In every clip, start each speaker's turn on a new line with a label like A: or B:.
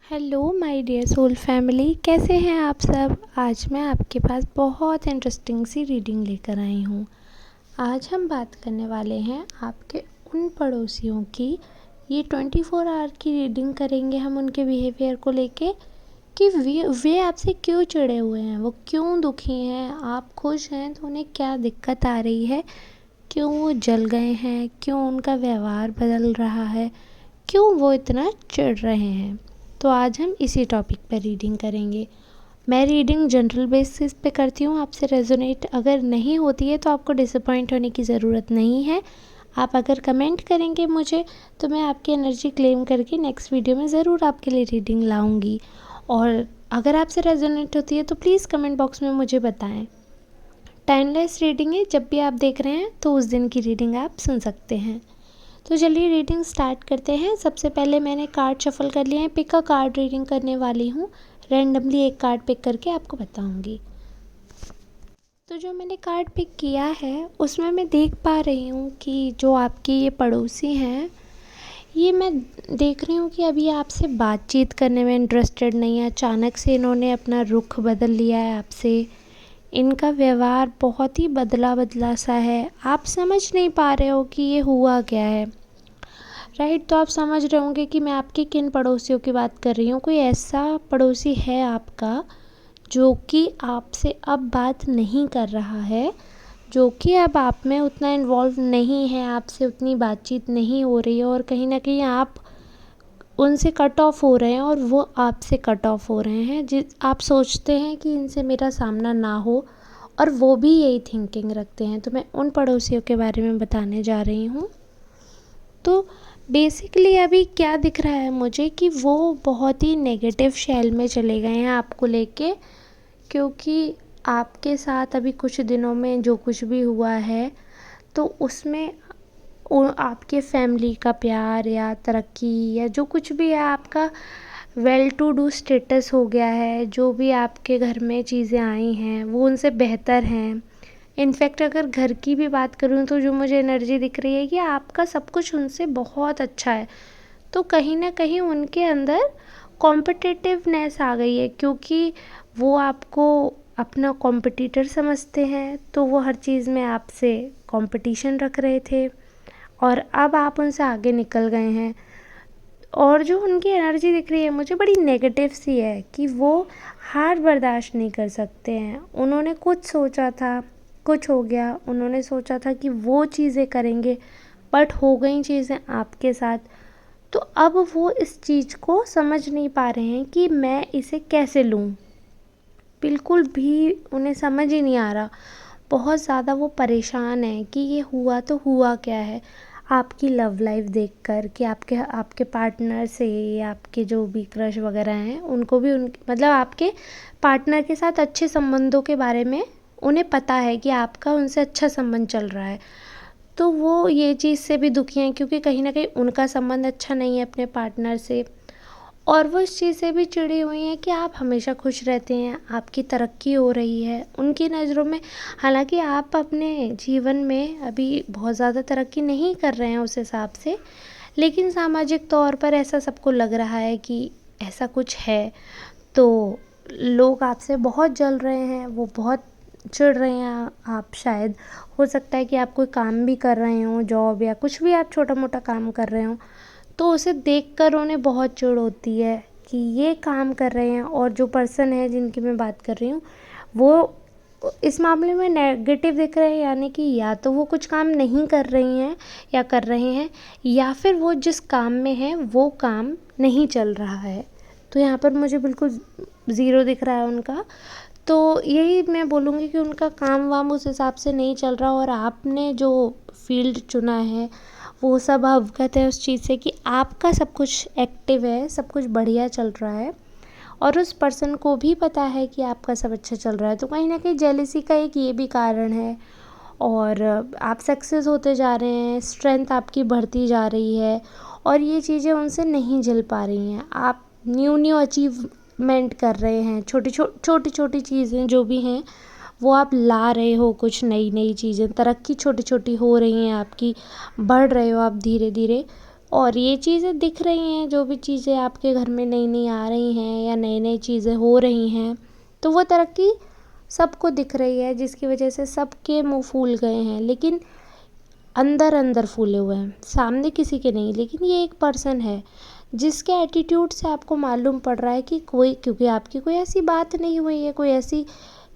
A: Hello my dear soul family, कैसे हैं आप सब। आज मैं आपके पास बहुत इंटरेस्टिंग सी रीडिंग लेकर आई हूँ। आज हम बात करने वाले हैं आपके उन पड़ोसियों की। ये 24 आवर की रीडिंग करेंगे हम उनके बिहेवियर को लेके कि वे आपसे क्यों चिढ़े हुए हैं, वो क्यों दुखी हैं, आप खुश हैं तो उन्हें क्या दिक्कत आ रही है, क्यों वो जल गए हैं, क्यों उनका व्यवहार बदल रहा है, क्यों वो इतना चिढ़ रहे हैं। तो आज हम इसी टॉपिक पर रीडिंग करेंगे। मैं रीडिंग जनरल बेसिस पे करती हूँ, आपसे रेजोनेट अगर नहीं होती है तो आपको डिसअपॉइंट होने की ज़रूरत नहीं है। आप अगर कमेंट करेंगे मुझे तो मैं आपकी एनर्जी क्लेम करके नेक्स्ट वीडियो में ज़रूर आपके लिए रीडिंग लाऊंगी। और अगर आपसे रेजोनेट होती है तो प्लीज़ कमेंट बॉक्स में मुझे बताएं। टाइमलेस रीडिंग है, जब भी आप देख रहे हैं तो उस दिन की रीडिंग आप सुन सकते हैं। तो चलिए रीडिंग स्टार्ट करते हैं। सबसे पहले मैंने कार्ड शफल कर लिए हैं, पिक अ कार्ड रीडिंग करने वाली हूँ। रैंडमली एक कार्ड पिक करके आपको बताऊंगी। तो जो मैंने कार्ड पिक किया है उसमें मैं देख पा रही हूँ कि जो आपके ये पड़ोसी हैं, ये मैं देख रही हूँ कि अभी आपसे बातचीत करने में इंटरेस्टेड नहीं है। अचानक से इन्होंने अपना रुख बदल लिया है आपसे। इनका व्यवहार बहुत ही बदला बदला सा है। आप समझ नहीं पा रहे हो कि ये हुआ क्या है। राइट, तो आप समझ रहे होंगे कि मैं आपके किन पड़ोसियों की बात कर रही हूँ। कोई ऐसा पड़ोसी है आपका जो कि आपसे अब बात नहीं कर रहा है, जो कि अब आप में उतना इन्वॉल्व नहीं है, आपसे उतनी बातचीत नहीं हो रही है और कहीं ना कहीं आप उनसे कट ऑफ हो रहे हैं और वो आपसे कट ऑफ हो रहे हैं। जिस आप सोचते हैं कि इनसे मेरा सामना ना हो और वो भी यही थिंकिंग रखते हैं। तो मैं उन पड़ोसियों के बारे में बताने जा रही हूँ। तो बेसिकली अभी क्या दिख रहा है मुझे कि वो बहुत ही नेगेटिव शेल में चले गए हैं आपको लेके, क्योंकि आपके साथ अभी कुछ दिनों में जो कुछ भी हुआ है तो उसमें आपके फैमिली का प्यार या तरक्की या जो कुछ भी है, आपका वेल टू डू स्टेटस हो गया है। जो भी आपके घर में चीज़ें आई हैं वो उनसे बेहतर हैं। इनफैक्ट अगर घर की भी बात करूँ तो जो मुझे एनर्जी दिख रही है कि आपका सब कुछ उनसे बहुत अच्छा है। तो कहीं ना कहीं उनके अंदर कॉम्पिटिटिवनेस आ गई है, क्योंकि वो आपको अपना कॉम्पिटिटर समझते हैं। तो वो हर चीज़ में आपसे कंपटीशन रख रहे थे और अब आप उनसे आगे निकल गए हैं। और जो उनकी एनर्जी दिख रही है मुझे बड़ी नेगेटिव सी है कि वो हार बर्दाश्त नहीं कर सकते हैं। उन्होंने कुछ सोचा था, कुछ हो गया। उन्होंने सोचा था कि वो चीज़ें करेंगे बट हो गई चीज़ें आपके साथ। तो अब वो इस चीज़ को समझ नहीं पा रहे हैं कि मैं इसे कैसे लूँ। बिल्कुल भी उन्हें समझ ही नहीं आ रहा। बहुत ज़्यादा वो परेशान है कि ये हुआ तो हुआ क्या है। आपकी लव लाइफ देखकर कि आपके आपके पार्टनर से या आपके जो भी क्रश वगैरह हैं उनको भी उन मतलब आपके पार्टनर के साथ अच्छे संबंधों के बारे में उन्हें पता है कि आपका उनसे अच्छा संबंध चल रहा है। तो वो ये चीज़ से भी दुखी हैं क्योंकि कहीं ना कहीं उनका संबंध अच्छा नहीं है अपने पार्टनर से। और वो इस चीज़ से भी चिड़ी हुई हैं कि आप हमेशा खुश रहते हैं, आपकी तरक्की हो रही है उनकी नज़रों में। हालांकि आप अपने जीवन में अभी बहुत ज़्यादा तरक्की नहीं कर रहे हैं उस हिसाब से, लेकिन सामाजिक तौर पर ऐसा सबको लग रहा है कि ऐसा कुछ है। तो लोग आपसे बहुत जल रहे हैं, वो बहुत चिढ़ रहे हैं। आप शायद हो सकता है कि आप कोई काम भी कर रहे हों, जॉब या कुछ भी आप छोटा मोटा काम कर रहे हों, तो उसे देखकर उन्हें बहुत चिढ़ होती है कि ये काम कर रहे हैं। और जो पर्सन है जिनकी मैं बात कर रही हूँ वो इस मामले में नेगेटिव दिख रहे हैं, यानी कि या तो वो कुछ काम नहीं कर रही हैं या कर रहे हैं, या फिर वो जिस काम में है वो काम नहीं चल रहा है। तो यहाँ पर मुझे बिल्कुल ज़ीरो दिख रहा है उनका। तो यही मैं बोलूँगी कि उनका काम वाम उस हिसाब से नहीं चल रहा और आपने जो फील्ड चुना है वो सब अवगत है उस चीज़ से कि आपका सब कुछ एक्टिव है, सब कुछ बढ़िया चल रहा है और उस पर्सन को भी पता है कि आपका सब अच्छा चल रहा है। तो कहीं ना कहीं जेलिसी का एक ये भी कारण है। और आप सक्सेस होते जा रहे हैं, स्ट्रेंथ आपकी बढ़ती जा रही है और ये चीज़ें उनसे नहीं झेल पा रही हैं। आप न्यू न्यू अचीवमेंट कर रहे हैं, छोटी छोटी चीज़ें जो भी हैं वो आप ला रहे हो, कुछ नई नई चीज़ें, तरक्की छोटी छोटी हो रही हैं आपकी, बढ़ रहे हो आप धीरे धीरे। और ये चीज़ें दिख रही हैं, जो भी चीज़ें आपके घर में नई नई आ रही हैं या नई नई चीज़ें हो रही हैं, तो वो तरक्की सबको दिख रही है, जिसकी वजह से सबके मुंह फूल गए हैं, लेकिन अंदर अंदर फूले हुए हैं, सामने किसी के नहीं। लेकिन ये एक पर्सन है जिसके एटीट्यूड से आपको मालूम पड़ रहा है कि कोई, क्योंकि आपकी कोई ऐसी बात नहीं हुई है, कोई ऐसी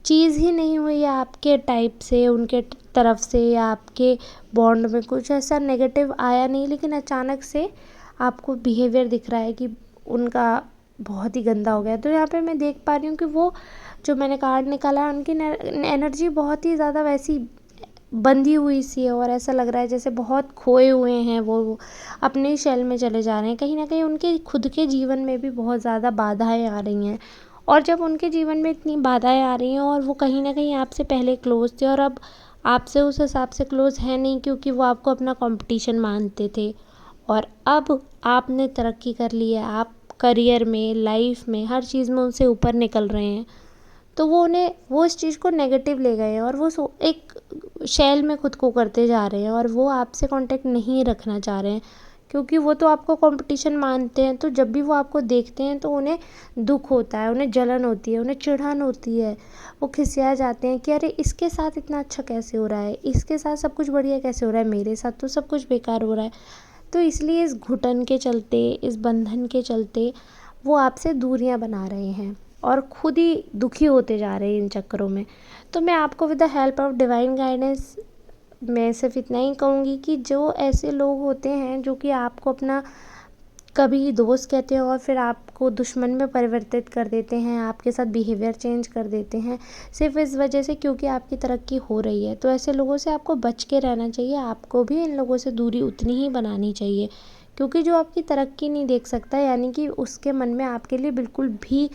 A: चीज़ ही नहीं हुई है आपके टाइप से, उनके तरफ से, या आपके बॉन्ड में कुछ ऐसा नेगेटिव आया नहीं, लेकिन अचानक से आपको बिहेवियर दिख रहा है कि उनका बहुत ही गंदा हो गया। तो यहाँ पे मैं देख पा रही हूँ कि वो जो मैंने कार्ड निकाला है, उनकी एनर्जी बहुत ही ज़्यादा वैसी बंधी हुई सी है, और ऐसा लग रहा है जैसे बहुत खोए हुए हैं वो अपने ही शेल में चले जा रहे हैं। कहीं ना कहीं उनके खुद के जीवन में भी बहुत ज़्यादा बाधाएं आ रही हैं, और जब उनके जीवन में इतनी बाधाएं आ रही हैं और वो कहीं ना कहीं आपसे पहले क्लोज थे और अब आपसे उस हिसाब से क्लोज है नहीं, क्योंकि वो आपको अपना कंपटीशन मानते थे, और अब आपने तरक्की कर ली है, आप करियर में, लाइफ में, हर चीज़ में उनसे ऊपर निकल रहे हैं, तो वो इस चीज़ को नेगेटिव ले गए हैं, और वो एक शेल में खुद को करते जा रहे हैं, और वो आपसे कांटेक्ट नहीं रखना चाह रहे हैं, क्योंकि वो तो आपको कंपटीशन मानते हैं। तो जब भी वो आपको देखते हैं तो उन्हें दुख होता है, उन्हें जलन होती है, उन्हें चिढ़न होती है, वो खिसिया जाते हैं कि अरे इसके साथ इतना अच्छा कैसे हो रहा है, इसके साथ सब कुछ बढ़िया कैसे हो रहा है, मेरे साथ तो सब कुछ बेकार हो रहा है। तो इसलिए इस घुटन के चलते, इस बंधन के चलते वो आपसे दूरियां बना रहे हैं, और खुद ही दुखी होते जा रहे हैं इन चक्करों में। तो मैं आपको with the help of divine guidance, मैं सिर्फ इतना ही कहूँगी कि जो ऐसे लोग होते हैं जो कि आपको अपना कभी दोस्त कहते हैं और फिर आपको दुश्मन में परिवर्तित कर देते हैं, आपके साथ बिहेवियर चेंज कर देते हैं सिर्फ इस वजह से क्योंकि आपकी तरक्की हो रही है, तो ऐसे लोगों से आपको बच के रहना चाहिए। आपको भी इन लोगों से दूरी उतनी ही बनानी चाहिए, क्योंकि जो आपकी तरक्की नहीं देख सकता, यानी कि उसके मन में आपके लिए बिल्कुल भी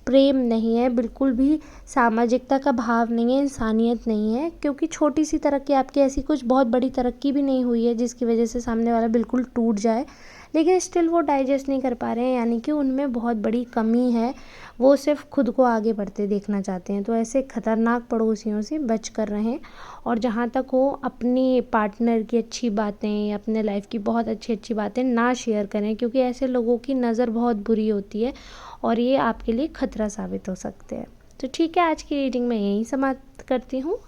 A: प्रेम नहीं है, बिल्कुल भी सामाजिकता का भाव नहीं है, इंसानियत नहीं है। क्योंकि छोटी सी तरक्की, आपकी ऐसी कुछ बहुत बड़ी तरक्की भी नहीं हुई है जिसकी वजह से सामने वाला बिल्कुल टूट जाए, लेकिन स्टिल वो डाइजेस्ट नहीं कर पा रहे हैं, यानी कि उनमें बहुत बड़ी कमी है। वो सिर्फ खुद को आगे बढ़ते देखना चाहते हैं। तो ऐसे खतरनाक पड़ोसियों से बच कर रहें, और जहाँ तक हो अपनी पार्टनर की अच्छी बातें या अपने लाइफ की बहुत अच्छी अच्छी बातें ना शेयर करें, क्योंकि ऐसे लोगों की नज़र बहुत बुरी होती है और ये आपके लिए खतरा साबित हो सकते हैं। तो ठीक है, आज की रीडिंग मैं यहीं समाप्त करती हूँ,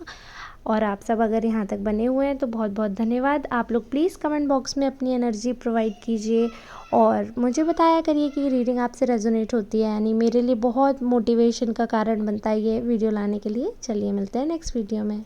A: और आप सब अगर यहाँ तक बने हुए हैं तो बहुत बहुत धन्यवाद। आप लोग प्लीज़ कमेंट बॉक्स में अपनी एनर्जी प्रोवाइड कीजिए और मुझे बताया करिए कि रीडिंग आपसे रेजोनेट होती है, यानी मेरे लिए बहुत मोटिवेशन का कारण बनता है ये वीडियो लाने के लिए। चलिए मिलते हैं नेक्स्ट वीडियो में।